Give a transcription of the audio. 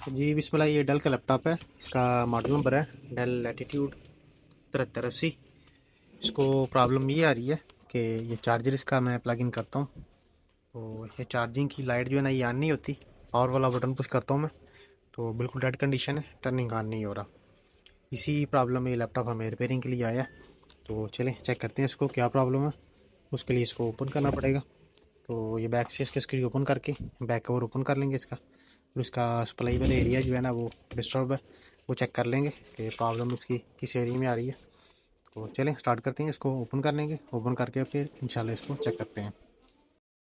जी बिस्मिल्लाह, ये डेल का लैपटॉप है। इसका मॉडल नंबर है डेल लैटिट्यूड 7380। इसको प्रॉब्लम ये आ रही है कि ये चार्जर इसका मैं प्लग इन करता हूँ तो ये चार्जिंग की लाइट जो है ना, ये ऑन नहीं होती। पावर वाला बटन पुश करता हूँ मैं तो बिल्कुल डेड कंडीशन है, टर्निंग ऑन नहीं हो रहा। इसी प्रॉब्लम में ये लैपटॉप हमें रिपेयरिंग के लिए आया है। तो चलें चेक करते हैं इसको क्या प्रॉब्लम है। उसके लिए इसको ओपन करना पड़ेगा। तो ये बैक से इसका स्क्रीन ओपन करके बैक कवर ओपन कर लेंगे इसका। फिर उसका सप्लाई वाला एरिया जो है ना वो डिस्टर्ब है, वो चेक कर लेंगे कि प्रॉब्लम इसकी किस एरिया में आ रही है। तो चलें स्टार्ट करते हैं, इसको ओपन कर लेंगे। ओपन करके फिर इंशाल्लाह इसको चेक करते हैं।